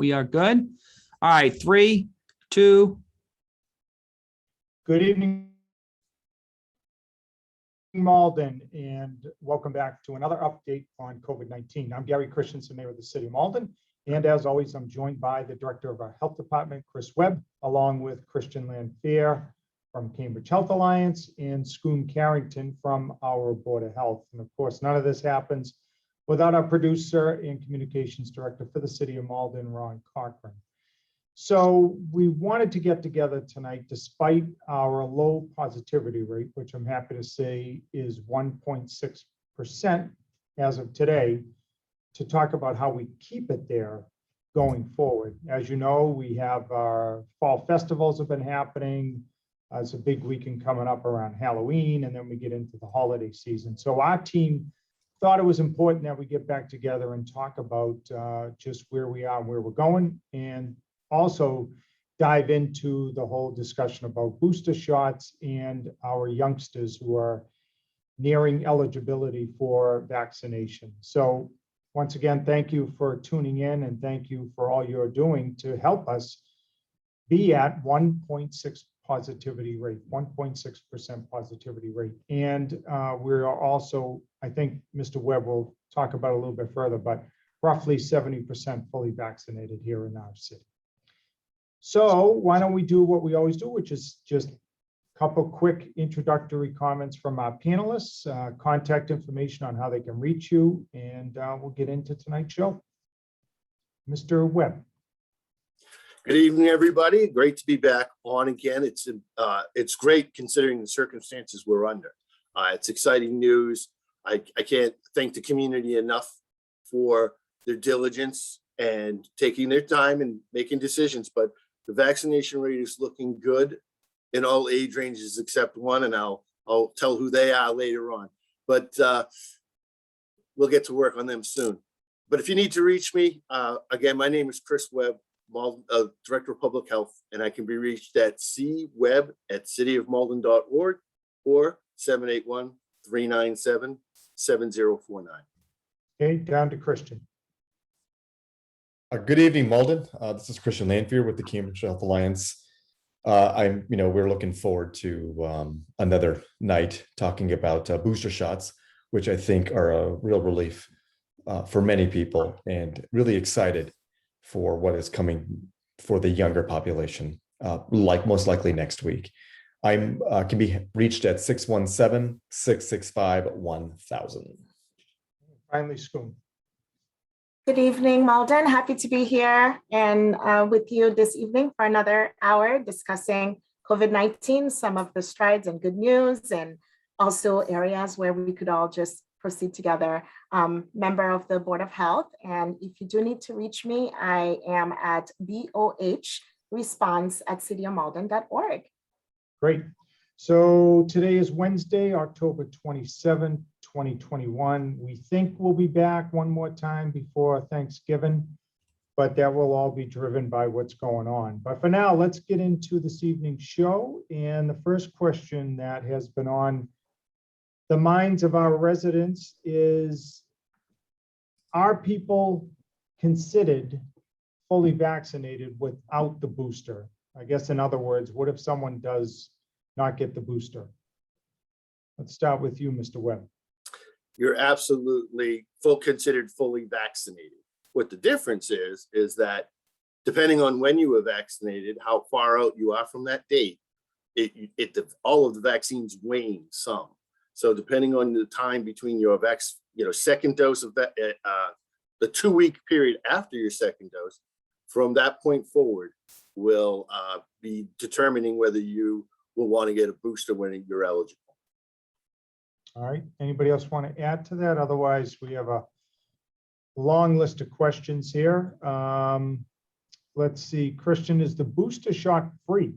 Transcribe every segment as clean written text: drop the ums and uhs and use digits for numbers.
we are good. All right, 3, 2. Good evening, Malden, and welcome back to another update on COVID-19. I'm Gary Christenson, Mayor of the City of Malden, and as always, I'm joined by the Director of our Health Department, Chris Webb, along with Christian Lanphere from Cambridge Health Alliance and Scune Carrington from our Board of Health. And of course, none of this happens without our producer and communications director for the City of Malden, Ron Cochran. So we wanted to get together tonight, despite our low positivity rate, which I'm happy to say is 1.6% as of today, to talk about how we keep it there going forward. As you know, we have our fall festivals have been happening. It's a big weekend coming up around Halloween, and then we get into the holiday season. So our team thought it was important that we get back together and talk about just where we are and where we're going, and also dive into the whole discussion about booster shots and our youngsters who are nearing eligibility for vaccination. So once again, thank you for tuning in, and thank you for all you're doing to help us be at 1.6 positivity rate, 1.6% positivity rate. And we are also, I think Mr. Webb will talk about it a little bit further, but roughly 70% fully vaccinated here in our city. So why don't we do what we always do, which is just a couple quick introductory comments from our panelists, contact information on how they can reach you, and we'll get into tonight's show. Mr. Webb. Good evening, everybody. Great to be back on again. It's great considering the circumstances we're under. It's exciting news. I can't thank the community enough for their diligence and taking their time and making decisions, but the vaccination rate is looking good in all age ranges except one, and I'll tell who they are later on. But we'll get to work on them soon. But if you need to reach me, again, my name is Chris Webb, Director of Public Health, and I can be reached at cwebb@cityofmalden.org or 781-397-7049. Okay, down to Christian. Good evening, Malden. This is Christian Lanphere with the Cambridge Health Alliance. We're looking forward to another night talking about booster shots, which I think are a real relief for many people, and really excited for what is coming for the younger population, most likely next week. I can be reached at 617-665-1000. Finally, Scune. Good evening, Malden. Happy to be here and with you this evening for another hour discussing COVID-19, some of the strides and good news, and also areas where we could all just proceed together. Member of the Board of Health, and if you do need to reach me, I am at bohresponse@cityofmalden.org. Great. So today is Wednesday, October 27th, 2021. We think we'll be back one more time before Thanksgiving, but that will all be driven by what's going on. But for now, let's get into this evening's show. And the first question that has been on the minds of our residents is, are people considered fully vaccinated without the booster? I guess, in other words, what if someone does not get the booster? Let's start with you, Mr. Webb. You're absolutely considered fully vaccinated. What the difference is that depending on when you were vaccinated, how far out you are from that date, all of the vaccines wane some. So depending on the time between your second dose of that, the 2-week period after your second dose, from that point forward, will be determining whether you will want to get a booster when you're eligible. All right. Anybody else want to add to that? Otherwise, we have a long list of questions here. Let's see. Christian, is the booster shot free?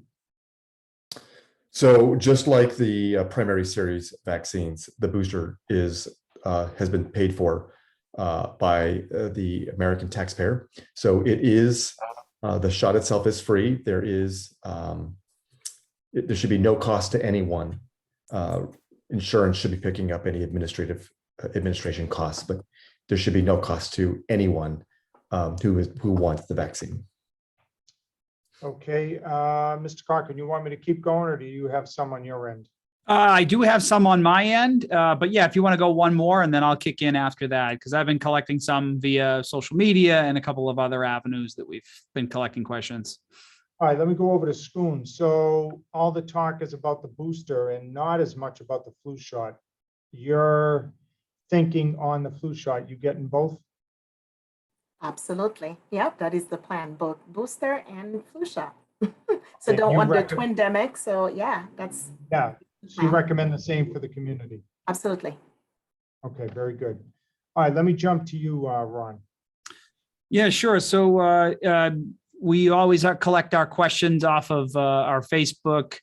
So just like the primary series vaccines, the booster has been paid for by the American taxpayer. So it is, the shot itself is free. There should be no cost to anyone. Insurance should be picking up any administration costs, but there should be no cost to anyone who wants the vaccine. Okay, Mr. Carkin, you want me to keep going or do you have some on your end? I do have some on my end, but yeah, if you want to go one more and then I'll kick in after that, because I've been collecting some via social media and a couple of other avenues that we've been collecting questions. All right, let me go over to Scune. So all the talk is about the booster and not as much about the flu shot. Your thinking on the flu shot, you getting both? Absolutely. Yep, that is the plan, both booster and flu shot. So And don't you want the recommend- twindemic. So yeah, that's Yeah, so you recommend the same for the community. absolutely. Okay, very good. All right, let me jump to you, Ron. Yeah, sure. So we always collect our questions off of our Facebook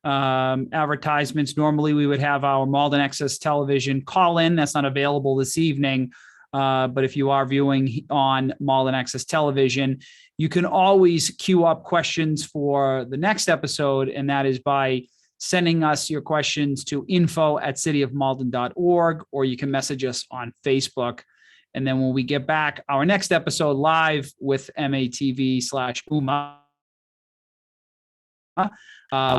advertisements. Normally, we would have our Malden Access Television call in. That's not available this evening. But if you are viewing on Malden Access Television, you can always queue up questions for the next episode, and that is by sending us your questions to info@cityofmalden.org, or you can message us on Facebook. And then when we get back, our next episode live with MATV/UMA,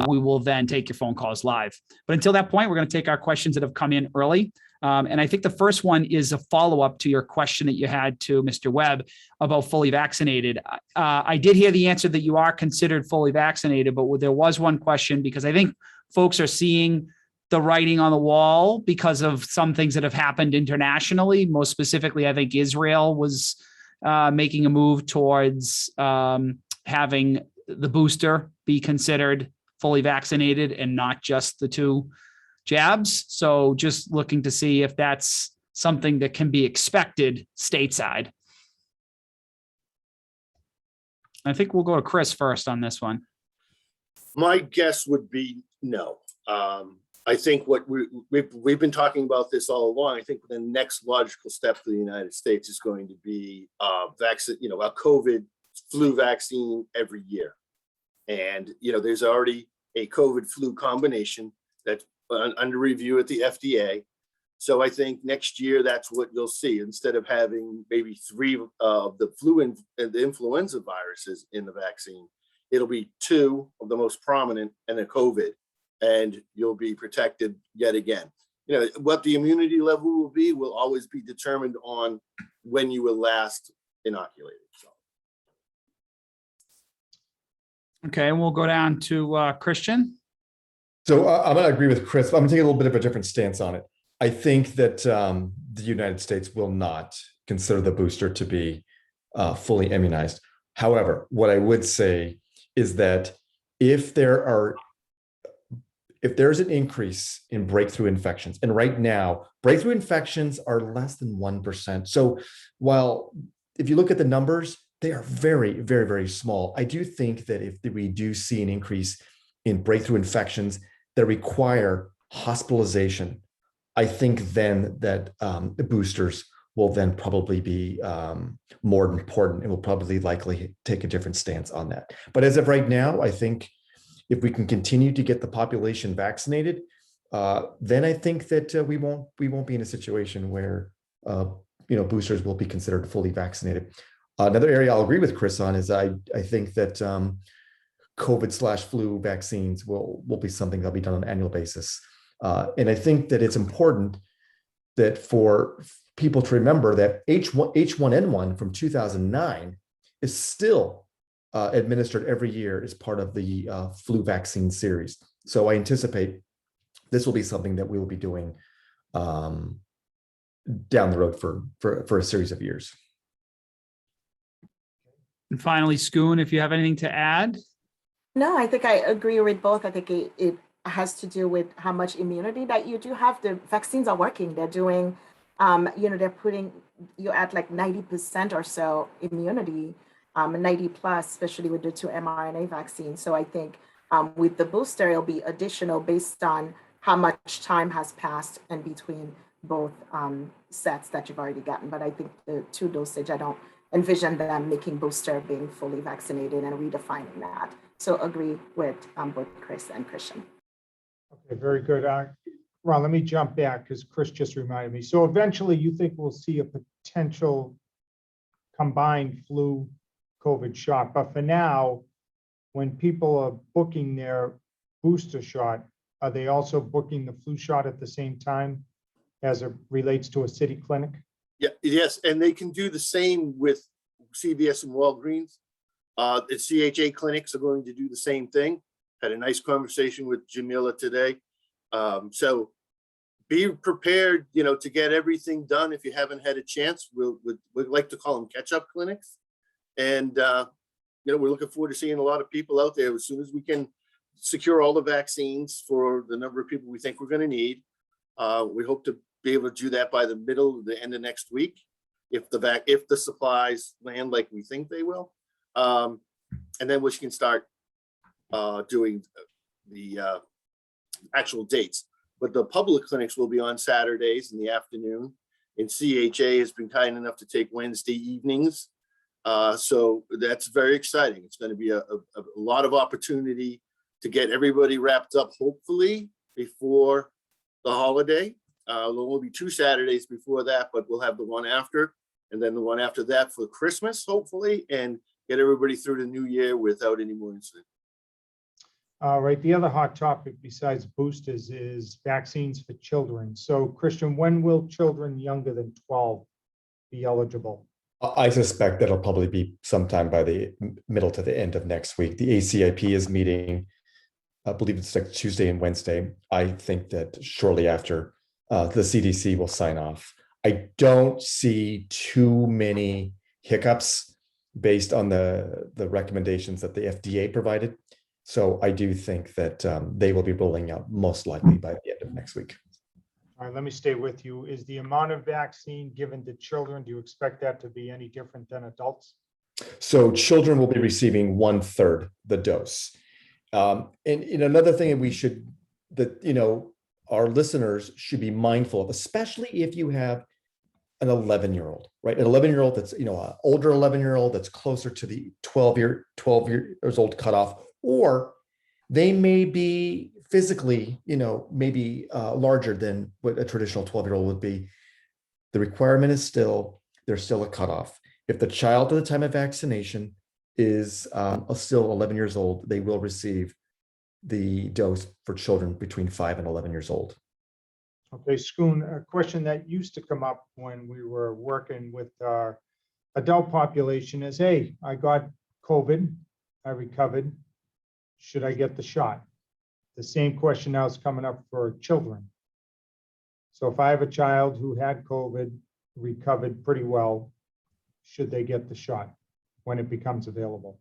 we will then take your phone calls live. But until that point, we're going to take our questions that have come in early. And I think the first one is a follow-up to your question that you had to Mr. Webb about fully vaccinated. I did hear the answer that you are considered fully vaccinated, but there was one question, because I think folks are seeing the writing on the wall because of some things that have happened internationally. Most specifically, I think Israel was making a move towards having the booster be considered fully vaccinated and not just the 2 jabs. So just looking to see if that's something that can be expected stateside. I think we'll go to Chris first on this one. My guess would be no. I think what we've been talking about this all along. I think the next logical step for the United States is going to be a COVID flu vaccine every year. And, there's already a COVID flu combination that's under review at the FDA. So I think next year, that's what you'll see. Instead of having maybe 3 of the flu and the influenza viruses in the vaccine, it'll be 2 of the most prominent and a COVID, and you'll be protected yet again. What the immunity level will be will always be determined on when you were last inoculated. So. Okay, and we'll go down to Christian. So I'm going to agree with Chris. I'm going to take a little bit of a different stance on it. I think that the United States will not consider the booster to be fully immunized. However, what I would say is that if there's an increase in breakthrough infections, and right now breakthrough infections are less than 1%. So while if you look at the numbers, they are very, very, very small. I do think that if we do see an increase in breakthrough infections that require hospitalization, I think then that the boosters will then probably be more important and will probably likely take a different stance on that. But as of right now, I think if we can continue to get the population vaccinated, then I think that we won't be in a situation where boosters will be considered fully vaccinated. Another area I'll agree with Chris on is I think that COVID/flu vaccines will be something that'll be done on an annual basis. And I think that it's important that for people to remember that H1N1 from 2009 is still administered every year as part of the flu vaccine series. So I anticipate this will be something that we will be doing down the road for a series of years. And finally, Scune, if you have anything to add. No, I think I agree with both. I think it has to do with how much immunity that you do have. The vaccines are working. They're doing, they're putting you at like 90% or so immunity, 90 plus, especially with the 2 mRNA vaccines. So I think with the booster, it'll be additional based on how much time has passed in between both sets that you've already gotten. But I think the 2 dosage, I don't envision them making booster being fully vaccinated and redefining that. So agree with both Chris and Christian. Okay, very good. Ron, let me jump back because Chris just reminded me. So eventually you think we'll see a potential combined flu COVID shot. But for now, when people are booking their booster shot, are they also booking the flu shot at the same time as it relates to a city clinic? Yeah, yes, and they can do the same with CVS and Walgreens. The CHA clinics are going to do the same thing. Had a nice conversation with Jamila today. So be prepared, to get everything done. If you haven't had a chance, we'd like to call them catch-up clinics. And, we're looking forward to seeing a lot of people out there as soon as we can secure all the vaccines for the number of people we think we're going to need. We hope to be able to do that by the end of next week, if the supplies land like we think they will. And then we can start doing the actual dates. But the public clinics will be on Saturdays in the afternoon, and CHA has been kind enough to take Wednesday evenings. So that's very exciting. It's going to be a lot of opportunity to get everybody wrapped up, hopefully before the holiday. There will be 2 Saturdays before that, but we'll have the one after, and then the one after that for Christmas, hopefully, and get everybody through the new year without any more incident. All right. The other hot topic besides boosters is vaccines for children. So, Christian, when will children younger than 12 be eligible? I suspect that'll probably be sometime by the middle to the end of next week. The ACIP is meeting, I believe it's like Tuesday and Wednesday. I think that shortly after the CDC will sign off. I don't see too many hiccups based on the recommendations that the FDA provided. So I do think that they will be rolling out most likely by the end of next week. All right, let me stay with you. Is the amount of vaccine given to children, do you expect that to be any different than adults? So children will be receiving 1/3 the dose. And another thing our listeners should be mindful of, especially if you have an 11-year-old, right? An 11-year-old that's, an older 11-year-old that's closer to the 12 years old cutoff, or they may be physically, maybe larger than what a traditional 12-year-old would be. The requirement is there's still a cutoff. If the child at the time of vaccination is still 11 years old, they will receive the dose for children between 5 and 11 years old. Okay, Scune, a question that used to come up when we were working with our adult population is, hey, I got COVID, I recovered, should I get the shot? The same question now is coming up for children. So if I have a child who had COVID, recovered pretty well, should they get the shot when it becomes available?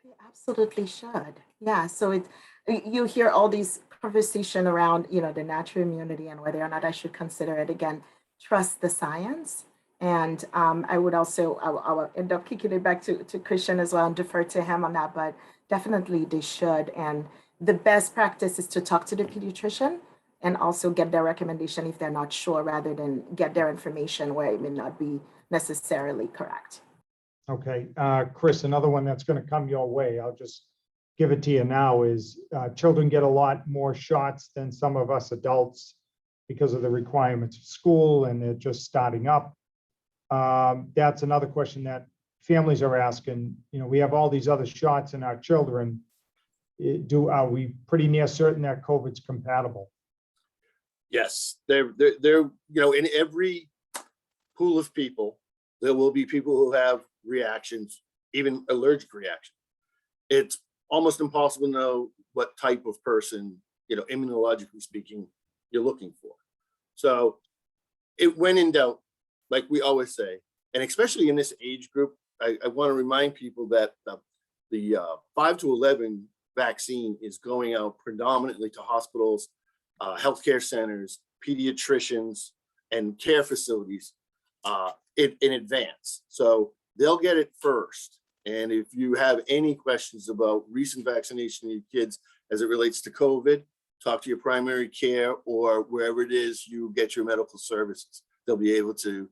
They absolutely should. Yeah. So you hear all these conversation around, the natural immunity and whether or not I should consider it. Again, trust the science. And I would also, I'll end up kicking it back to Christian as well and defer to him on that, but definitely they should. And the best practice is to talk to the pediatrician and also get their recommendation if they're not sure, rather than get their information where it may not be necessarily correct. Okay, Chris, another one that's going to come your way, I'll just give it to you now, is children get a lot more shots than some of us adults because of the requirements of school, and they're just starting up. That's another question that families are asking. We have all these other shots in our children. Are we pretty near certain that COVID's compatible? Yes, they're in every pool of people, there will be people who have reactions, even allergic reactions. It's almost impossible to know what type of person, immunologically speaking, you're looking for. So when in doubt, like we always say, and especially in this age group, I want to remind people that the 5 to 11 vaccine is going out predominantly to hospitals, healthcare centers, pediatricians, and care facilities in advance. So they'll get it first. And if you have any questions about recent vaccination of your kids as it relates to COVID, talk to your primary care or wherever it is you get your medical services. They'll be able to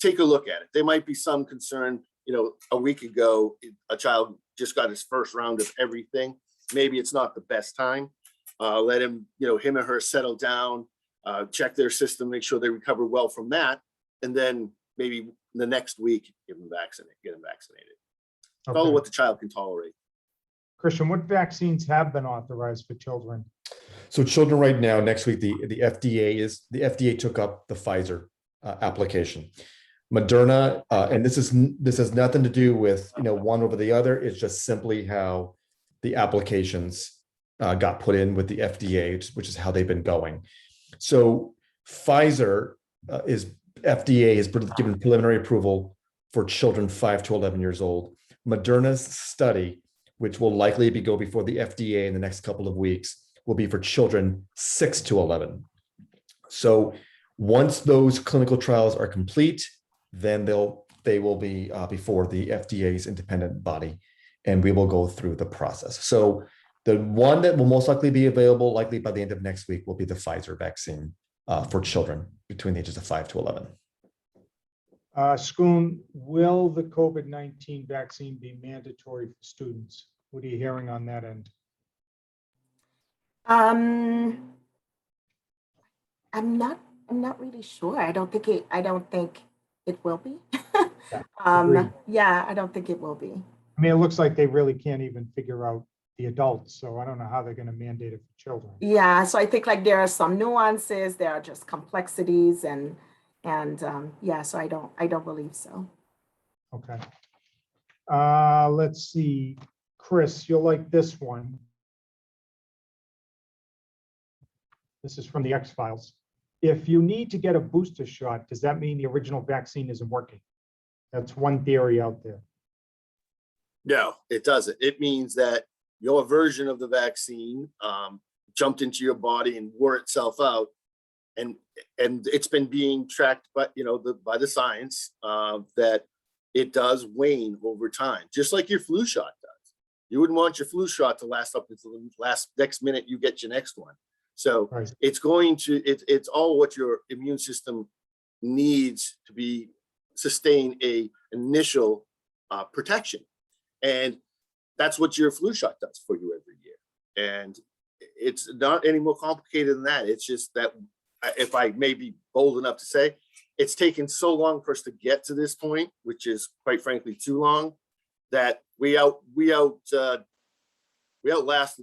take a look at it. There might be some concern, a week ago, a child just got his first round of everything. Maybe it's not the best time. Let him, him or her settle down, check their system, make sure they recover well from that. And then maybe the next week, get them vaccinated. Okay. Follow what the child can tolerate. Christian, what vaccines have been authorized for children? So children right now, next week, the FDA took up the Pfizer application. Moderna, and this has nothing to do with one over the other. It's just simply how the applications got put in with the FDA, which is how they've been going. So Pfizer FDA has given preliminary approval for children 5 to 11 years old. Moderna's study, which will likely go before the FDA in the next couple of weeks, will be for children 6 to 11. So once those clinical trials are complete, then they will be before the FDA's independent body, and we will go through the process. So the one that will most likely be available, likely by the end of next week, will be the Pfizer vaccine for children between the ages of 5 to 11. Scune, will the COVID-19 vaccine be mandatory for students? What are you hearing on that end? I'm not really sure. I don't think it will be. Agreed. Yeah, I don't think it will be. I mean, it looks like they really can't even figure out the adults, so I don't know how they're going to mandate it for children. Yeah, so I think like there are some nuances, there are just complexities, and yeah, so I don't believe so. Okay. Let's see, Chris, you'll like this one. This is from the X-Files. If you need to get a booster shot, does that mean the original vaccine isn't working? That's one theory out there. No, it doesn't. It means that your version of the vaccine jumped into your body and wore itself out, and it's been being tracked by by the science that it does wane over time, just like your flu shot does. You wouldn't want your flu shot to last up until the next minute you get your next one. So Right. it's all what your immune system needs to sustain a initial protection. And that's what your flu shot does for you every year. And it's not any more complicated than that. It's just that, if I may be bold enough to say, it's taken so long for us to get to this point, which is quite frankly too long, that we outlasted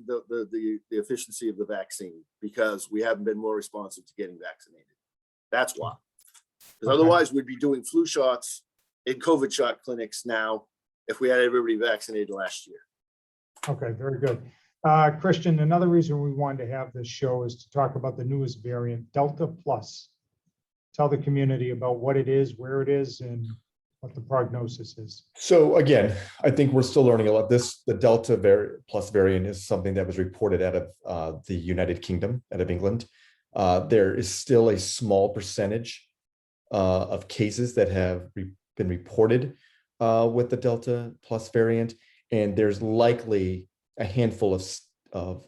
the efficiency of the vaccine because we haven't been more responsive to getting vaccinated. That's why. Because otherwise we'd be doing flu shots in COVID shot clinics now if we had everybody vaccinated last year. Okay, very good. Christian, another reason we wanted to have this show is to talk about the newest variant, Delta Plus. Tell the community about what it is, where it is, and what the prognosis is. So again, I think we're still learning a lot. The Delta Plus variant is something that was reported out of the United Kingdom, out of England. There is still a small percentage of cases that have been reported with the Delta Plus variant, and there's likely a handful of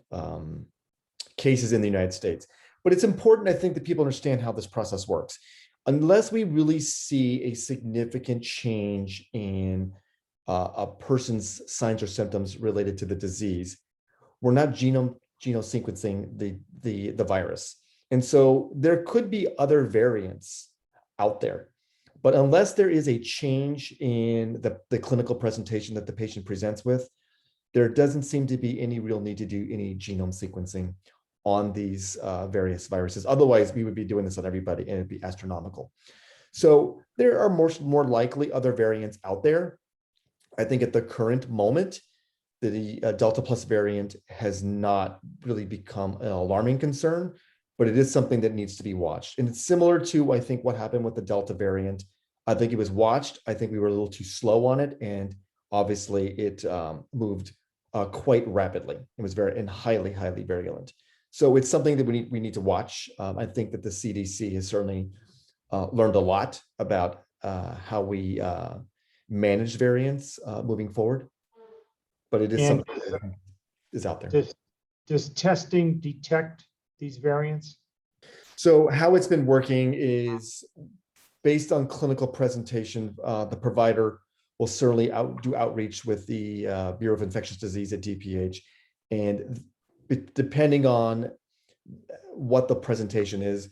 cases in the United States. But it's important, I think, that people understand how this process works. Unless we really see a significant change in a person's signs or symptoms related to the disease, we're not genome sequencing the virus. And so there could be other variants out there. But unless there is a change in the clinical presentation that the patient presents with, there doesn't seem to be any real need to do any genome sequencing on these various viruses. Otherwise, we would be doing this on everybody and it'd be astronomical. So there are more likely other variants out there. I think at the current moment, the Delta Plus variant has not really become an alarming concern, but it is something that needs to be watched. And it's similar to, I think, what happened with the Delta variant. I think it was watched. I think we were a little too slow on it. And obviously it moved quite rapidly. It was highly virulent. So it's something that we need to watch. I think that the CDC has certainly learned a lot about how we manage variants moving forward, but it is something that is out there. Does testing detect these variants? So how it's been working is based on clinical presentation. The provider will certainly do outreach with the Bureau of Infectious Disease at DPH, and depending on what the presentation is,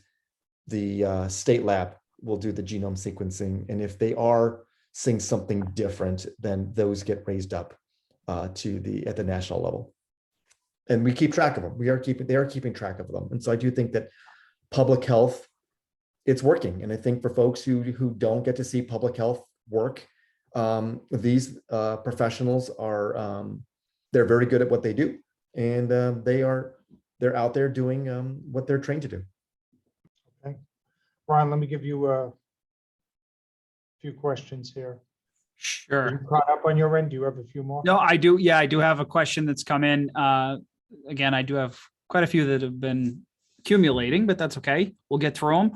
the state lab will do the genome sequencing. And if they are seeing something different, then those get raised up at the national level. And we keep track of them. They are keeping track of them. And so I do think that public health, it's working. And I think for folks who don't get to see public health work, these professionals are, they're very good at what they do. And they're out there doing what they're trained to do. Okay. Ron, let me give you a few questions here. Are Sure. you caught up on your end? Do you have a few more? No, I do. Yeah, I do have a question that's come in. Again, I do have quite a few that have been accumulating, but that's okay. We'll get through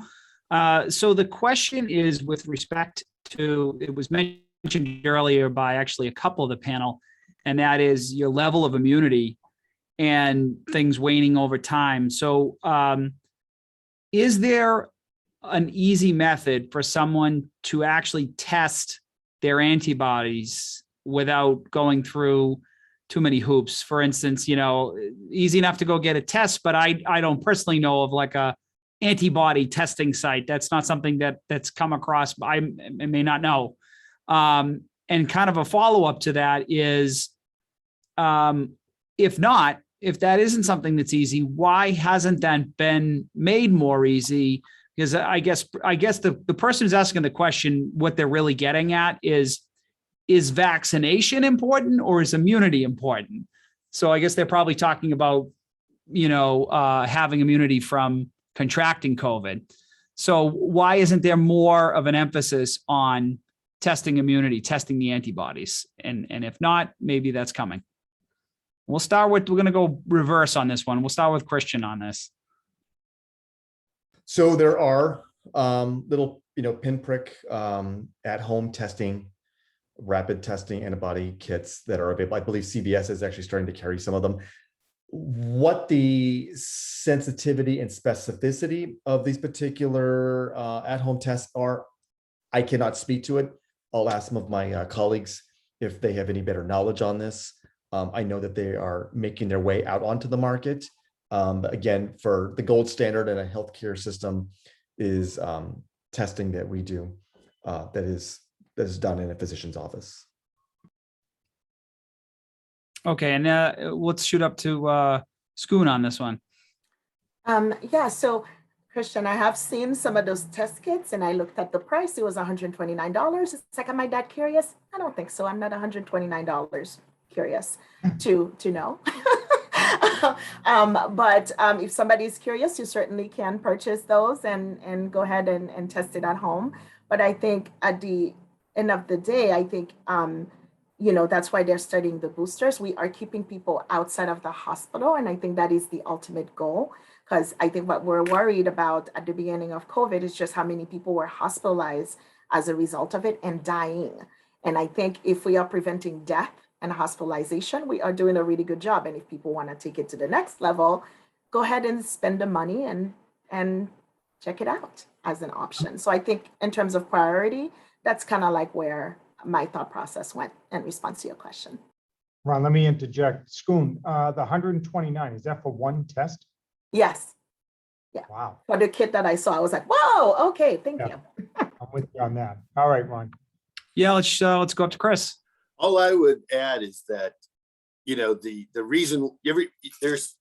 them. So the question is with respect to, it was mentioned earlier by actually a couple of the panel, and that is your level of immunity and things waning over time. So is there an easy method for someone to actually test their antibodies without going through too many hoops? For instance, easy enough to go get a test, but I don't personally know of like a antibody testing site. That's not something that's come across. I may not know. And kind of a follow-up to that is, if that isn't something that's easy, why hasn't that been made more easy? Because I guess the person who's asking the question, what they're really getting at is vaccination important or is immunity important? So I guess they're probably talking about, having immunity from contracting COVID. So why isn't there more of an emphasis on testing immunity, testing the antibodies? And if not, maybe that's coming. We're going to go reverse on this one. We'll start with Christian on this. So there are little, pinprick at-home testing, rapid testing antibody kits that are available. I believe CVS is actually starting to carry some of them. What the sensitivity and specificity of these particular at-home tests are, I cannot speak to it. I'll ask some of my colleagues if they have any better knowledge on this. I know that they are making their way out onto the market. Again, for the gold standard in a healthcare system is testing that we do that is done in a physician's office. Okay, and let's shoot up to Scune on this one. Yeah, so Christian, I have seen some of those test kits and I looked at the price. It was $129. It's like, am I that curious? I don't think so. I'm not $129 curious to know. But if somebody's curious, you certainly can purchase those and go ahead and test it at home. But I think at the end of the day, I think, that's why they're studying the boosters. We are keeping people outside of the hospital. And I think that is the ultimate goal, because I think what we're worried about at the beginning of COVID is just how many people were hospitalized as a result of it and dying. And I think if we are preventing death and hospitalization, we are doing a really good job. And if people want to take it to the next level, go ahead and spend the money and check it out as an option. So I think in terms of priority, that's kind of like where my thought process went in response to your question. Ron, let me interject. Scune, the 129, is that for one test? Yes. Yeah. Wow. For the kit that I saw, I was like, whoa, okay, thank you. I'm with you on that. All right, Ron. Yeah, let's go up to Chris. All I would add is that, the reason there's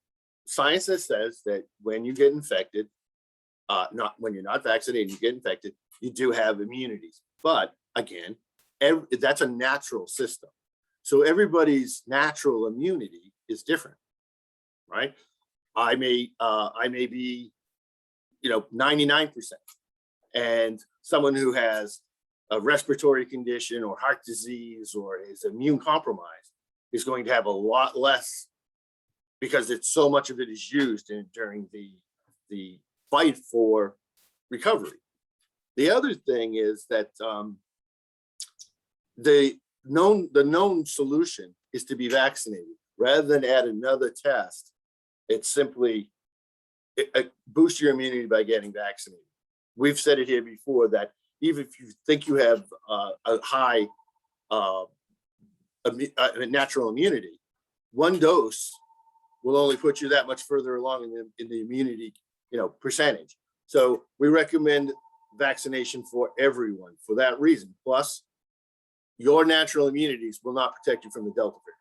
science that says that when you get infected, not when you're not vaccinated, you get infected, you do have immunities. But again, that's a natural system. So everybody's natural immunity is different, right? I may be, 99%, and someone who has a respiratory condition or heart disease or is immune compromised is going to have a lot less, because it's so much of it is used during the fight for recovery. The other thing is that the known solution is to be vaccinated rather than add another test. It's simply boost your immunity by getting vaccinated. We've said it here before that even if you think you have a high natural immunity, one dose will only put you that much further along in the immunity percentage. So we recommend vaccination for everyone for that reason. Plus, your natural immunities will not protect you from the Delta variant.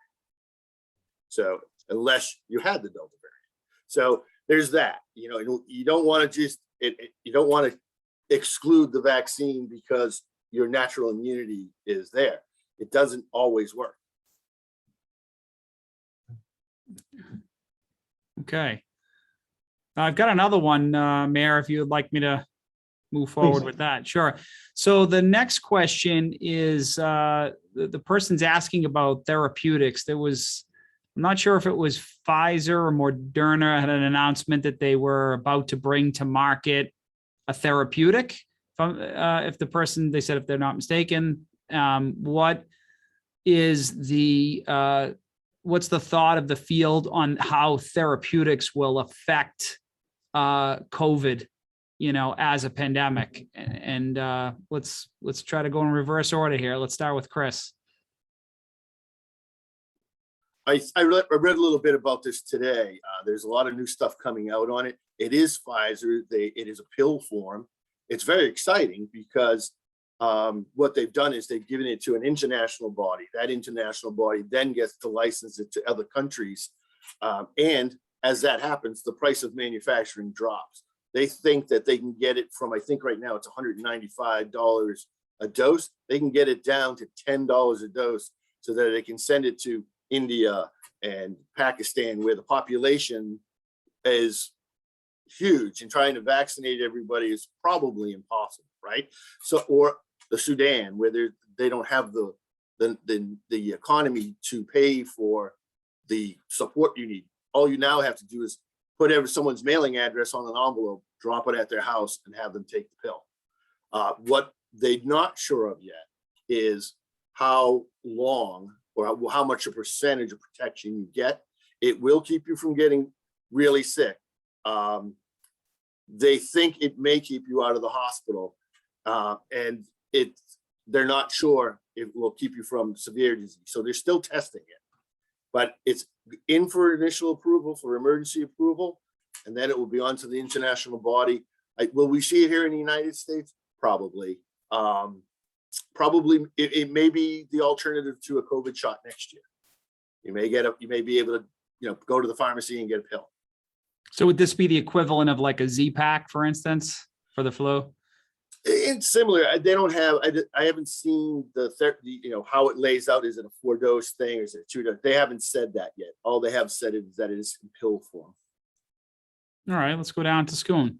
So unless you had the Delta variant. So there's that, you know, you don't want to just, you don't want to exclude the vaccine because your natural immunity is there. It doesn't always work. Okay. I've got another one, Mayor, if you would like me to move forward Please. with that. Sure. So the next question is the person's asking about therapeutics. There was, I'm not sure if it was Pfizer or Moderna had an announcement that they were about to bring to market a therapeutic. If the person, they said, if they're not mistaken, what is the, what's the thought of the field on how therapeutics will affect COVID, you know, as a pandemic? And let's try to go in reverse order here. Let's start with Chris. I read a little bit about this today. There's a lot of new stuff coming out on it. It is Pfizer. It is a pill form. It's very exciting because what they've done is they've given it to an international body. That international body then gets to license it to other countries. And as that happens, the price of manufacturing drops. They think that they can get it from, I think right now it's $195 a dose. They can get it down to $10 a dose so that they can send it to India and Pakistan, where the population is huge, and trying to vaccinate everybody is probably impossible, right? So, or the Sudan, where they don't have the economy to pay for the support you need. All you now have to do is put someone's mailing address on an envelope, drop it at their house, and have them take the pill. What they're not sure of yet is how long or how much a percentage of protection you get. It will keep you from getting really sick. They think it may keep you out of the hospital, and they're not sure it will keep you from severe disease. So they're still testing it, but it's in for initial approval, for emergency approval, and then it will be on to the international body. Will we see it here in the United States? Probably. Probably it may be the alternative to a COVID shot next year. You may be able to, you know, go to the pharmacy and get a pill. So would this be the equivalent of like a Z-Pack, for instance, for the flu? It's similar. They don't have, I haven't seen you know, how it lays out. Is it a 4-dose thing or is it 2-dose? They haven't said that yet. All they have said is that it is in pill form. All right, let's go down to Scune.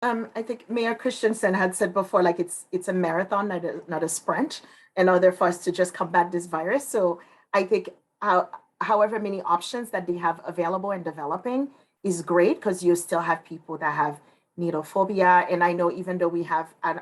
I think Mayor Christenson had said before, like it's a marathon, not a sprint, in order for us to just combat this virus. So I think however many options that they have available and developing is great, because you still have people that have needle phobia. And I know even though we have an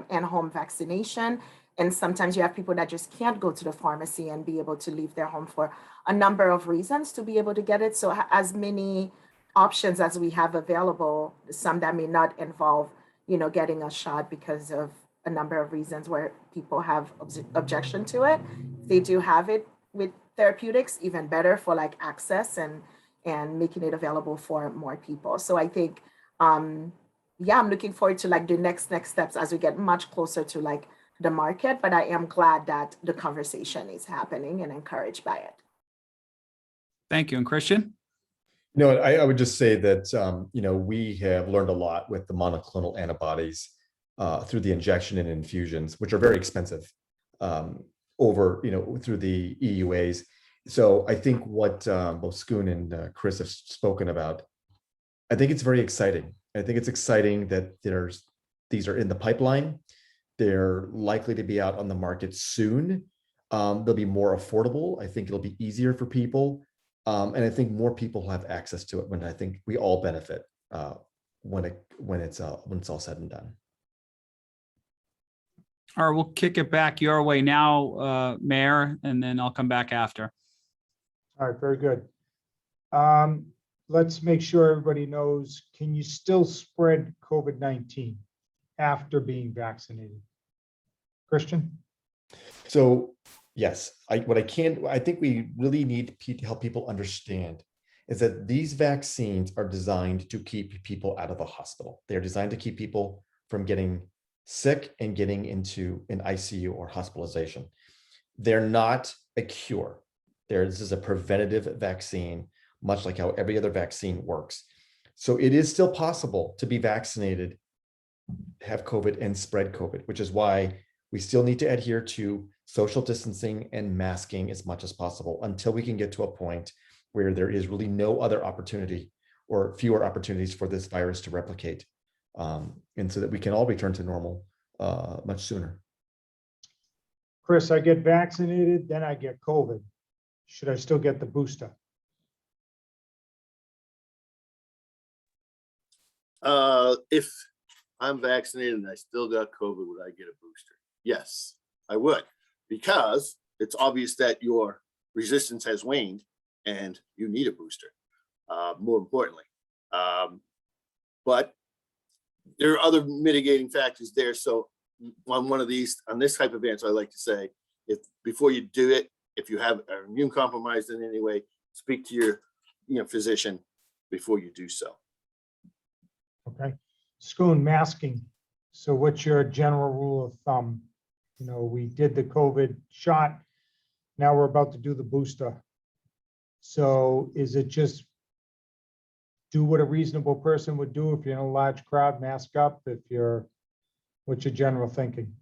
in-home vaccination, and sometimes you have people that just can't go to the pharmacy and be able to leave their home for a number of reasons to be able to get it. So as many options as we have available, some that may not involve, you know, getting a shot because of a number of reasons where people have objection to it. If they do have it with therapeutics, even better for like access and making it available for more people. So I think, yeah, I'm looking forward to like the next steps as we get much closer to like the market, but I am glad that the conversation is happening and encouraged by it. Thank you. And Christian? You know, I would just say that, you know, we have learned a lot with the monoclonal antibodies through the injection and infusions, which are very expensive over, you know, through the EUAs. So I think what both Scune and Chris have spoken about, I think it's very exciting. I think it's exciting that these are in the pipeline. They're likely to be out on the market soon. They'll be more affordable. I think it'll be easier for people. And I think more people have access to it, when I think we all benefit when it's all said and done. All right, we'll kick it back your way now, Mayor, and then I'll come back after. All right, very good. Let's make sure everybody knows, can you still spread COVID-19 after being vaccinated? Christian? So yes, I think we really need to help people understand is that these vaccines are designed to keep people out of the hospital. They're designed to keep people from getting sick and getting into an ICU or hospitalization. They're not a cure. This is a preventative vaccine, much like how every other vaccine works. So it is still possible to be vaccinated, have COVID, and spread COVID, which is why we still need to adhere to social distancing and masking as much as possible until we can get to a point where there is really no other opportunity or fewer opportunities for this virus to replicate, and so that we can all return to normal much sooner. Chris, I get vaccinated, then I get COVID. Should I still get the booster? If I'm vaccinated and I still got COVID, would I get a booster? Yes, I would, because it's obvious that your resistance has waned and you need a booster, more importantly. But there are other mitigating factors there. So on this type of answer, I like to say, if before you do it, if you are immune compromised in any way, speak to your physician before you do so. Okay. Scune, masking. So what's your general rule of thumb? We did the COVID shot. Now we're about to do the booster. So is it just do what a reasonable person would do if you're in a large crowd, mask up? What's your general thinking?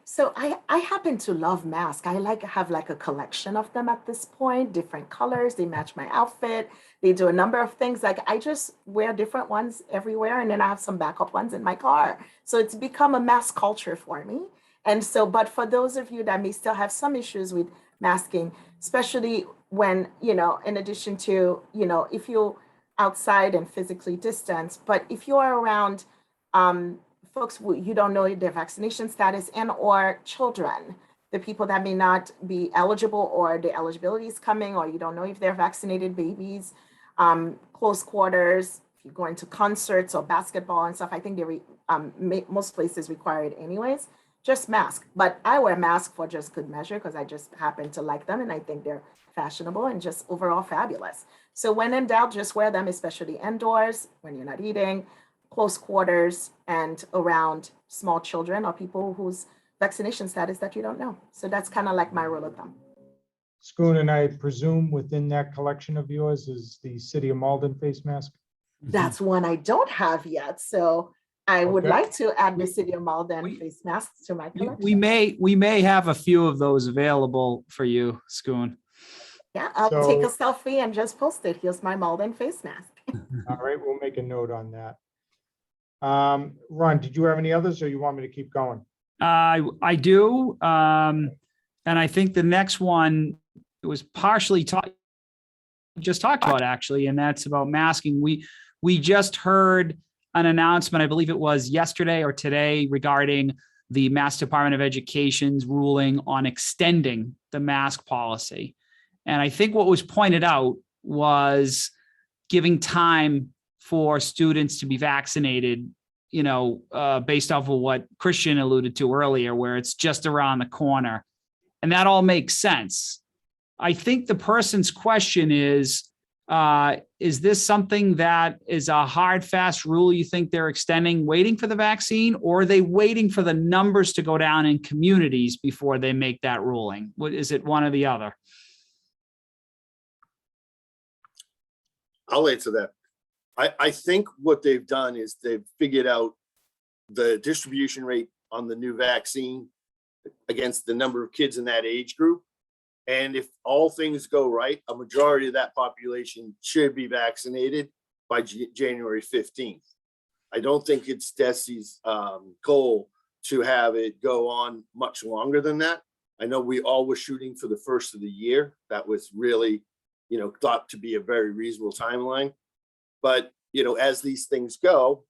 So I happen to love masks. I have like a collection of them at this point, different colors. They match my outfit. They do a number of things. Like I just wear different ones everywhere, and then I have some backup ones in my car. So it's become a mask culture for me. And so, but for those of you that may still have some issues with masking, especially when, in addition to, if you're outside and physically distanced, but if you are around folks who you don't know their vaccination status, and or children, the people that may not be eligible or the eligibility is coming, or you don't know if they're vaccinated, babies, close quarters, if you're going to concerts or basketball and stuff, I think most places require it anyways, just mask. But I wear masks for just good measure because I just happen to like them and I think they're fashionable and just overall fabulous. So when in doubt, just wear them, especially indoors when you're not eating, close quarters, and around small children or people whose vaccination status that you don't know. So that's kind of like my rule of thumb. Scune, and I presume within that collection of yours is the City of Malden face mask? That's one I don't have yet. So I would Okay. like to add the City of Malden face masks to my collection. We may have a few of those available for you, Scune. Yeah, I'll take a selfie and just post it. Here's my Malden face mask. All right, we'll make a note on that. Ron, did you have any others, or you want me to keep going? I do. And I think the next one, it was partially just talked about actually, and that's about masking. We just heard an announcement, I believe it was yesterday or today, regarding the Mass Department of Education's ruling on extending the mask policy. And I think what was pointed out was giving time for students to be vaccinated, based off of what Christian alluded to earlier, where it's just around the corner. And that all makes sense. I think the person's question is this something that is a hard, fast rule you think they're extending, waiting for the vaccine, or are they waiting for the numbers to go down in communities before they make that ruling? What is it, one or the other? I'll answer that. I think what they've done is they've figured out the distribution rate on the new vaccine against the number of kids in that age group. And if all things go right, a majority of that population should be vaccinated by January 15th. I don't think it's DESI's goal to have it go on much longer than that. I know we all were shooting for the first of the year. That was really, thought to be a very reasonable timeline. But, as these things go,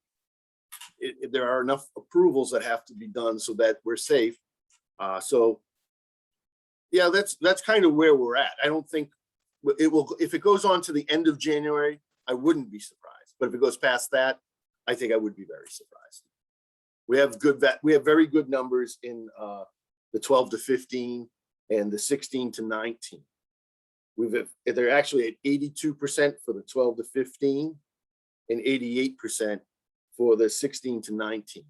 there are enough approvals that have to be done so that we're safe. So yeah, that's kind of where we're at. I don't think it will, if it goes on to the end of January, I wouldn't be surprised. But if it goes past that, I think I would be very surprised. We have very good numbers in the 12 to 15 and the 16 to 19. They're actually at 82% for the 12 to 15 and 88% for the 16 to 19.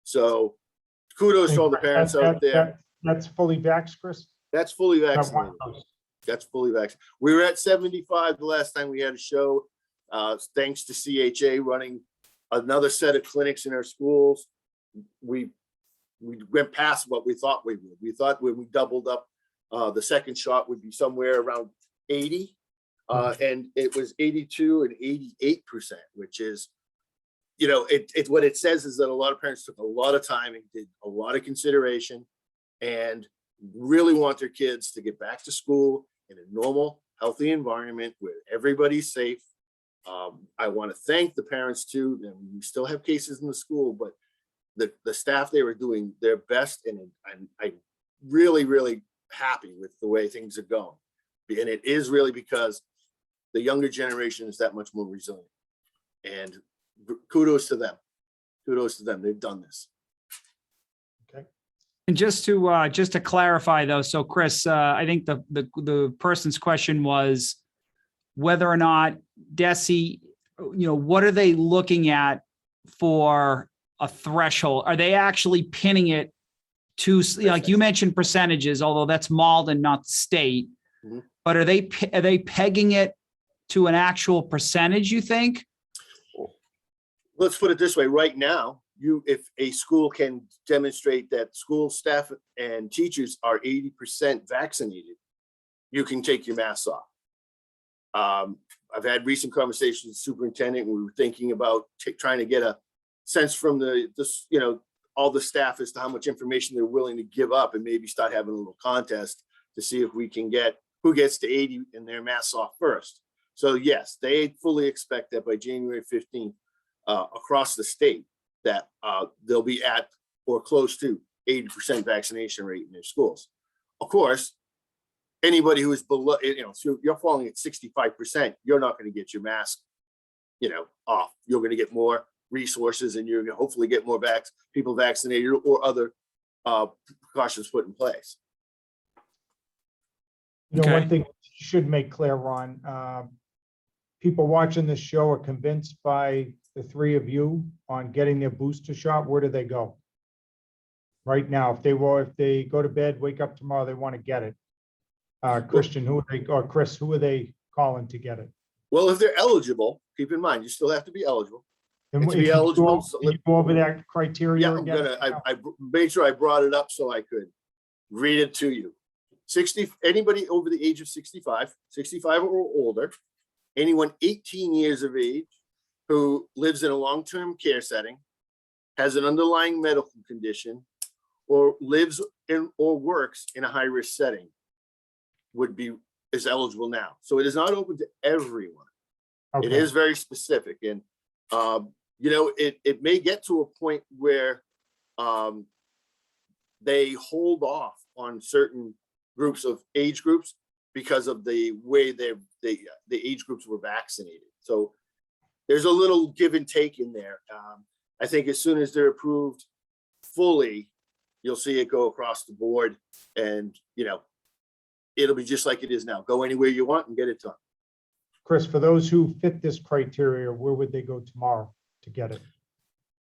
So kudos to all the parents out there. That's fully vaxxed, Chris? That's fully Not one vaccinated. dose. That's fully vaccinated. We were at 75 the last time we had a show, thanks to CHA running another set of clinics in our schools. We went past what we thought we would. We thought when we doubled up, the second shot would be somewhere around 80. And it was 82 and 88%, which is, you know, what it says is that a lot of parents took a lot of time and did a lot of consideration and really want their kids to get back to school in a normal, healthy environment where everybody's safe. I want to thank the parents too. And we still have cases in the school, but the staff, they were doing their best, and I'm really, really happy with the way things are going. And it is really because the younger generation is that much more resilient. And kudos to them. Kudos to them. They've done this. Okay. And just to clarify though, so Chris, I think the person's question was whether or not DESE, what are they looking at for a threshold? Are they actually pinning it to, like you mentioned percentages, although that's Malden, not the state, Mm-hmm. but are they pegging it to an actual percentage, you think? Let's put it this way. Right now, if a school can demonstrate that school staff and teachers are 80% vaccinated, you can take your masks off. I've had recent conversations with the superintendent. We were thinking about trying to get a sense from all the staff as to how much information they're willing to give up, and maybe start having a little contest to see if we can get who gets to 80 and their masks off first. So yes, they fully expect that by January 15th, across the state, that they'll be at or close to 80% vaccination rate in their schools. Of course, anybody who is below, so you're falling at 65%, you're not going to get your mask, off. You're going to get more resources, and you're going to hopefully get more people vaccinated or other precautions put in place. Okay. One thing you should make clear, Ron, people watching this show are convinced by the three of you on getting their booster shot. Where do they go? Right now, if they go to bed, wake up tomorrow, they want to get it. Christian, Chris, who are they calling to get it? Well, if they're eligible, keep in mind, you still have to be eligible. And to be eligible, can you go over that criteria Yeah, again? I made sure I brought it up so I could read it to you. Anybody over the age of 65 or older, anyone 18 years of age who lives in a long-term care setting, has an underlying medical condition, or lives in or works in a high-risk setting is eligible now. So it is not open to everyone. Okay. It is very specific. And it may get to a point where they hold off on certain age groups because of the way the age groups were vaccinated. So there's a little give and take in there. I think as soon as they're approved fully, you'll see it go across the board, and it'll be just like it is now. Go anywhere you want and get it done. Chris, for those who fit this criteria, where would they go tomorrow to get it?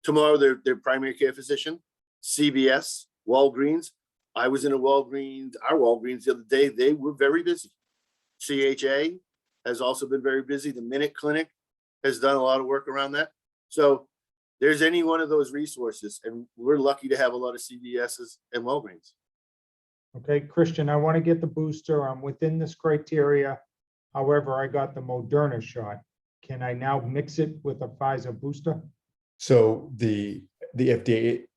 Tomorrow, their primary care physician, CVS, Walgreens. I was in our Walgreens the other day. They were very busy. CHA has also been very busy. The Minute Clinic has done a lot of work around that. So there's any one of those resources, and we're lucky to have a lot of CVSs and Walgreens. Okay, Christian, I want to get the booster. I'm within this criteria. However, I got the Moderna shot. Can I now mix it with a Pfizer booster? So the FDA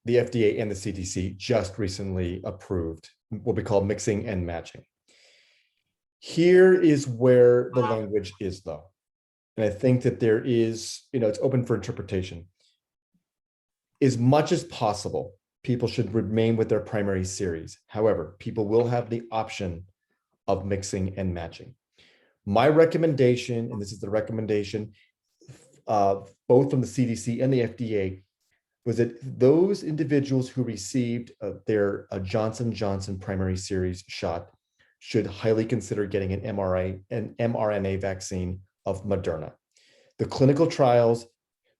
and the CDC just recently approved what we call mixing and matching. Here is where the language is, though. And I think that there is, it's open for interpretation. As much as possible, people should remain with their primary series. However, people will have the option of mixing and matching. My recommendation, and this is the recommendation both from the CDC and the FDA, was that those individuals who received their Johnson & Johnson primary series shot should highly consider getting an mRNA vaccine of Moderna. The clinical trials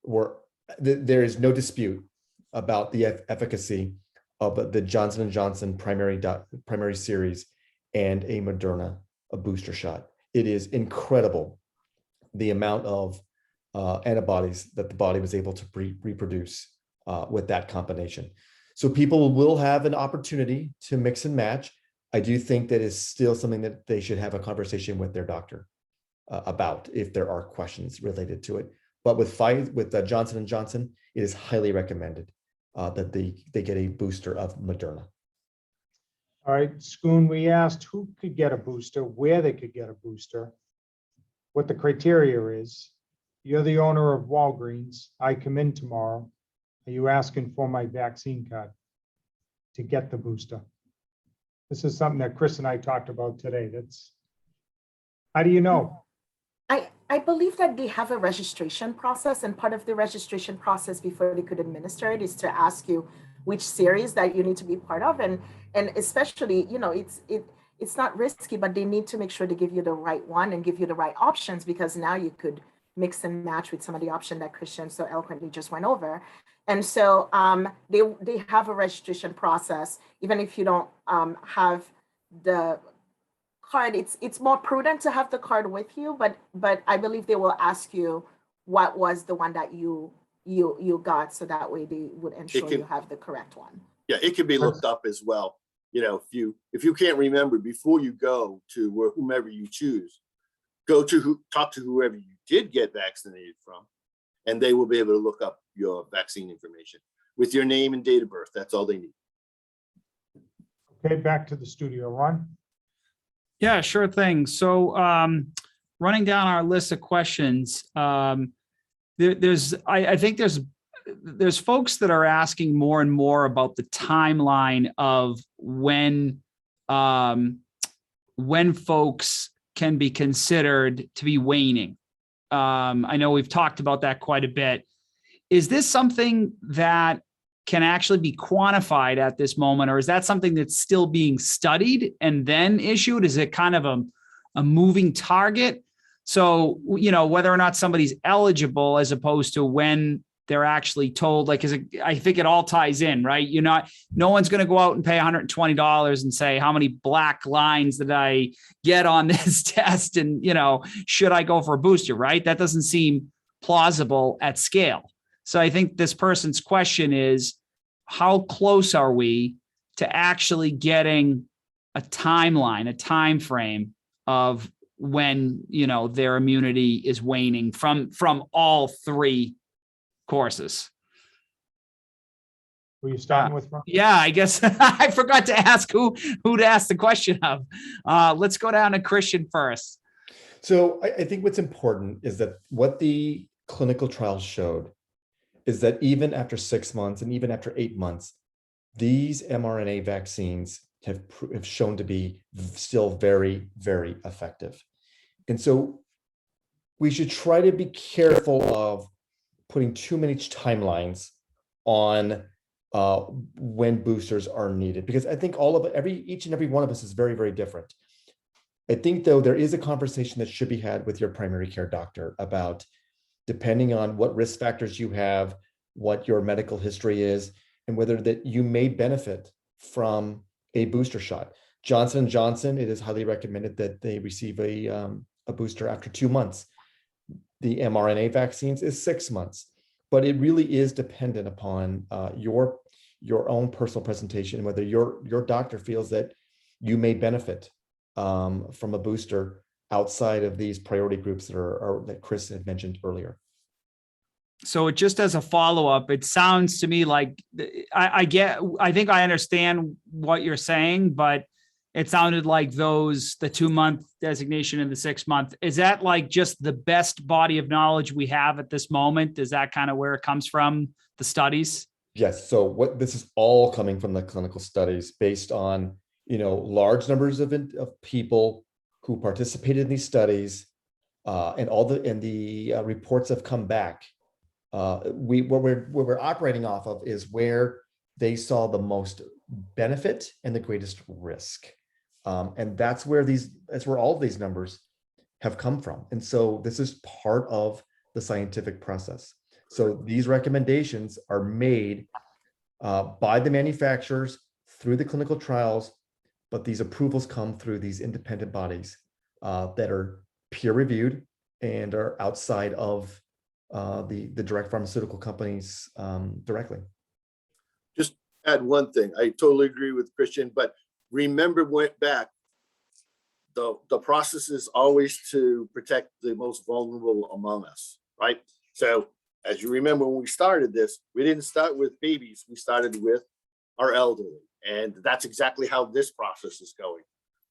were there is no dispute about the efficacy of the Johnson & Johnson primary series and a Moderna, a booster shot. It is incredible the amount of antibodies that the body was able to reproduce with that combination. So people will have an opportunity to mix and match. I do think that is still something that they should have a conversation with their doctor about if there are questions related to it. But with Johnson & Johnson, it is highly recommended that they get a booster of Moderna. All right, Scune, we asked who could get a booster, where they could get a booster, what the criteria is. You're the owner of Walgreens. I come in tomorrow. Are you asking for my vaccine card to get the booster? This is something that Chris and I talked about today. How do you know? I believe that they have a registration process, and part of the registration process before they could administer it is to ask you which series that you need to be part of. And especially, it's not risky, but they need to make sure they give you the right one and give you the right options, because now you could mix and match with some of the options that Christian so eloquently just went over. And so they have a registration process. Even if you don't have the card, it's more prudent to have the card with you, but I believe they will ask you what was the one that you got, so that way they would ensure you have the correct one. Yeah, it can be looked up as well. If you can't remember, before you go to whomever you choose, talk to whoever you did get vaccinated from, and they will be able to look up your vaccine information with your name and date of birth. That's all they need. Okay, back to the studio, Ron. Yeah, sure thing. So running down our list of questions, I think there's folks that are asking more and more about the timeline of when folks can be considered to be waning. I know we've talked about that quite a bit. Is this something that can actually be quantified at this moment, or is that something that's still being studied and then issued? Is it kind of a moving target? So, whether or not somebody's eligible as opposed to when they're actually told, I think it all ties in, right? No one's going to go out and pay $120 and say, how many black lines did I get on this test? And, should I go for a booster, right? That doesn't seem plausible at scale. So I think this person's question is, how close are we to actually getting a timeline, a time frame of when, their immunity is waning from all three courses? Were you starting with, Ron? Yeah, I guess I forgot to ask who to ask the question of. Let's go down to Christian first. So I think what's important is that what the clinical trials showed is that even after 6 months and even after 8 months, these mRNA vaccines have shown to be still very, very effective. And so we should try to be careful of putting too many timelines on when boosters are needed, because I think each and every one of us is very, very different. I think, though, there is a conversation that should be had with your primary care doctor about, depending on what risk factors you have, what your medical history is, and whether that you may benefit from a booster shot. Johnson & Johnson, it is highly recommended that they receive a booster after 2 months. The mRNA vaccines is 6 months, but it really is dependent upon your own personal presentation, whether your doctor feels that you may benefit from a booster outside of these priority groups that Chris had mentioned earlier. So just as a follow-up, it sounds to me like I think I understand what you're saying, but it sounded like the 2 month designation and the 6 month, is that like just the best body of knowledge we have at this moment? Is that kind of where it comes from, the studies? Yes. So this is all coming from the clinical studies based on, large numbers of people who participated in these studies, and the reports have come back. What we're operating off of is where they saw the most benefit and the greatest risk. And that's where all of these numbers have come from. And so this is part of the scientific process. So these recommendations are made by the manufacturers through the clinical trials, but these approvals come through these independent bodies that are peer reviewed and are outside of the direct pharmaceutical companies directly. Just add one thing. I totally agree with Christian, but remember, went back, the process is always to protect the most vulnerable among us, right? So as you remember, when we started this, we didn't start with babies. We started with our elderly. And that's exactly how this process is going,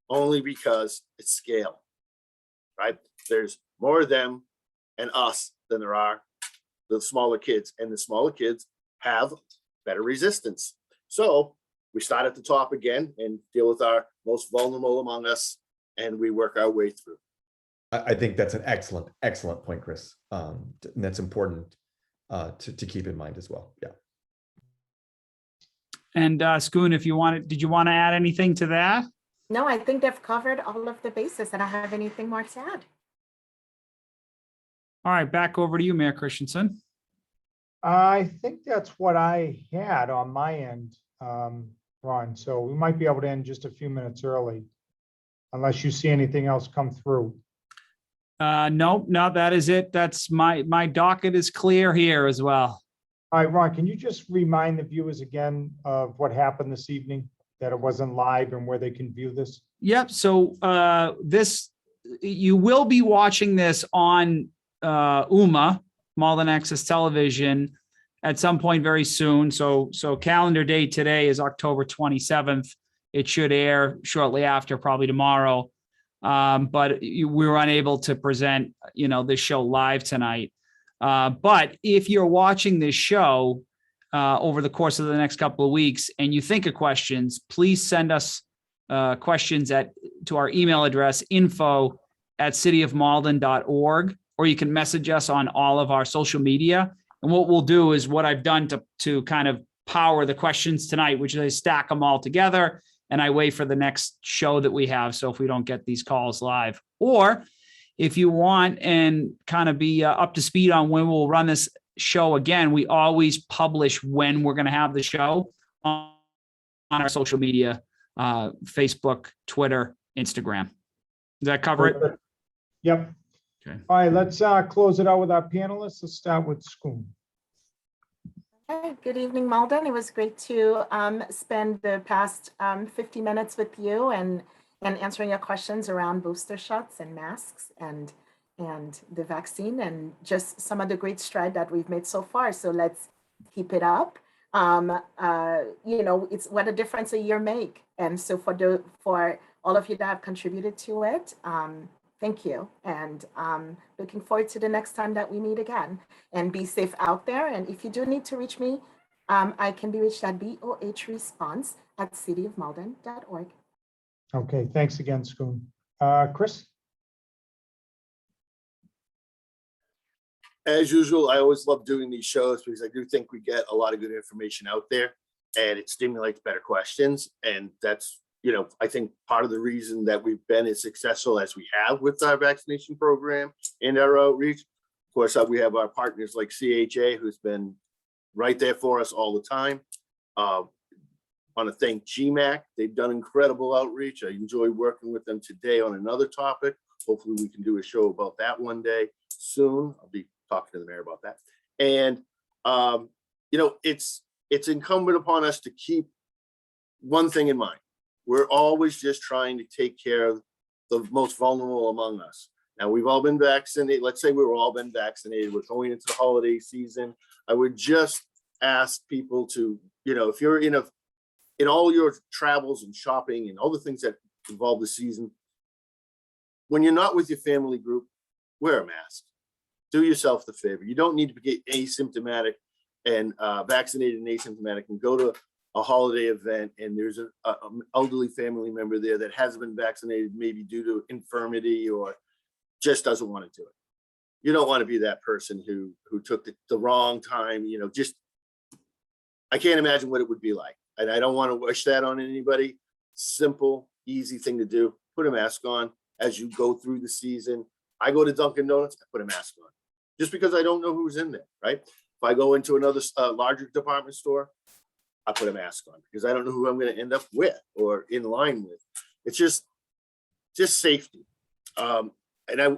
only because it's scale, right? There's more of them and us than there are the smaller kids, and the smaller kids have better resistance. So we start at the top again and deal with our most vulnerable among us, and we work our way through. I think that's an excellent point, Chris. And that's important to keep in mind as well. Yeah. And Scune, if you wanted, did you want to add anything to that? No, I think they've covered all of the bases. I don't have anything more to add. All right, back over to you, Mayor Christenson. I think that's what I had on my end, Ron. So we might be able to end just a few minutes early, unless you see anything else come through. No, that is it. That's my docket is clear here as well. All right, Ron, can you just remind the viewers again of what happened this evening, that it wasn't live and where they can view this? Yep. So you will be watching this on UMA, Malden Access Television, at some point very soon. So calendar date today is October 27th. It should air shortly after, probably tomorrow. But we were unable to present, this show live tonight. But if you're watching this show over the course of the next couple of weeks and you think of questions, please send us questions to our email address, info@cityofmalden.org, or you can message us on all of our social media. And what we'll do is what I've done to kind of power the questions tonight, which is I stack them all together and I wait for the next show that we have. So if we don't get these calls live, or if you want and kind of be up to speed on when we'll run this show again, we always publish when we're going to have the show on our social media, Facebook, Twitter, Instagram. Does that cover it? Yep. Okay. All right, let's close it out with our panelists. Let's start with Scune. Hey, good evening, Malden. It was great to spend the past 50 minutes with you and answering your questions around booster shots and masks and the vaccine and just some of the great stride that we've made so far. So let's keep it up. It's what a difference a year make. And so for all of you that have contributed to it, thank you. And looking forward to the next time that we meet again, and be safe out there. And if you do need to reach me, I can be reached at bohresponse@cityofmalden.org. Okay, thanks again, Scune. Chris? As usual, I always love doing these shows because I do think we get a lot of good information out there and it stimulates better questions. And that's, I think part of the reason that we've been as successful as we have with our vaccination program and our outreach. Of course, we have our partners like CHA, who's been right there for us all the time. Want to thank GMAC. They've done incredible outreach. I enjoy working with them today on another topic. Hopefully we can do a show about that one day soon. I'll be talking to the mayor about that. And, it's incumbent upon us to keep one thing in mind. We're always just trying to take care of the most vulnerable among us. Now, we've all been vaccinated. Let's say we've all been vaccinated. We're going into the holiday season. I would just ask people to, if you're in all your travels and shopping and all the things that involve the season, when you're not with your family group, wear a mask. Do yourself the favor. You don't need to get asymptomatic and vaccinated and asymptomatic and go to a holiday event and there's an elderly family member there that hasn't been vaccinated, maybe due to infirmity or just doesn't want to do it. You don't want to be that person who took the wrong time, I can't imagine what it would be like. And I don't want to wish that on anybody. Simple, easy thing to do. Put a mask on as you go through the season. I go to Dunkin' Donuts, I put a mask on just because I don't know who's in there, right? If I go into another larger department store, I put a mask on because I don't know who I'm going to end up with or in line with. It's just safety. And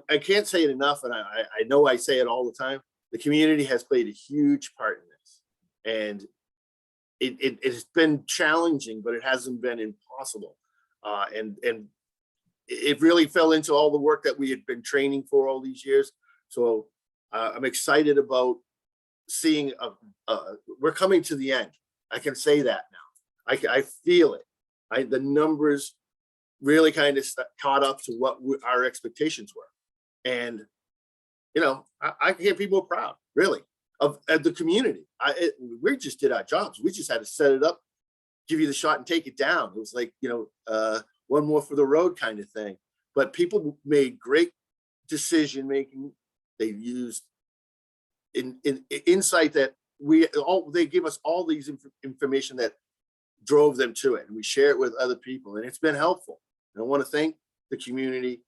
I can't say it enough, and I know I say it all the time. The community has played a huge part in this, and it's been challenging, but it hasn't been impossible. And it really fell into all the work that we had been training for all these years. So I'm excited about seeing we're coming to the end. I can say that now. I feel it. The numbers really kind of caught up to what our expectations were. And, you know, I can't be more proud, really, of the community. We just did our jobs. We just had to set it up, give you the shot and take it down. It was like, you know, one more for the road kind of thing. But people made great decision making. They used insight that they give us all these information that drove them to it, and we share it with other people, and it's been helpful. And I want to thank the community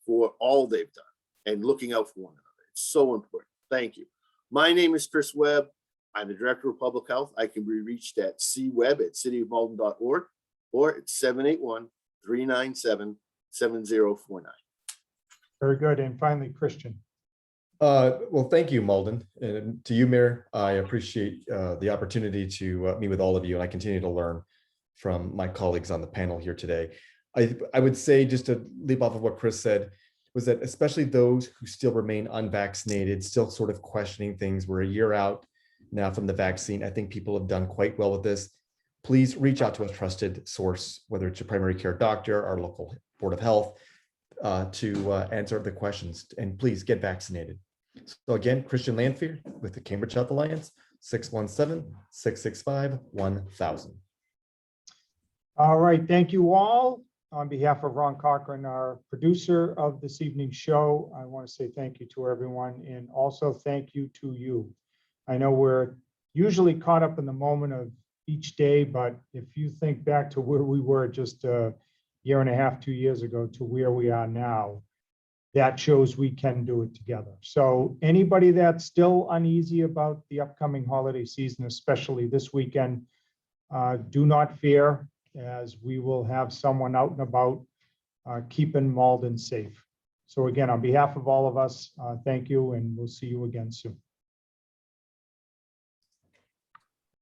for all they've done and looking out for one another. It's so important. Thank you. My name is Chris Webb. I'm the Director of Public Health. I can be reached at cwebb@cityofmalden.org or at 781-397-7049. Very good. And finally, Christian. Well, thank you, Malden. And to you, Mayor, I appreciate the opportunity to meet with all of you, and I continue to learn from my colleagues on the panel here today. I would say, just to leap off of what Chris said, was that especially those who still remain unvaccinated, still sort of questioning things. We're a year out now from the vaccine. I think people have done quite well with this. Please reach out to a trusted source, whether it's your primary care doctor, our local Board of Health, to answer the questions, and please get vaccinated. So again, Christian Lanphere with the Cambridge Health Alliance, 617-665-1000. All right. Thank you all. On behalf of Ron Cochran, our producer of this evening's show, I want to say thank you to everyone, and also thank you to you. I know we're usually caught up in the moment of each day, but if you think back to where we were just a year and a half, 2 years ago to where we are now, that shows we can do it together. So anybody that's still uneasy about the upcoming holiday season, especially this weekend, do not fear, as we will have someone out and about keeping Malden safe. So again, on behalf of all of us, thank you, and we'll see you again soon.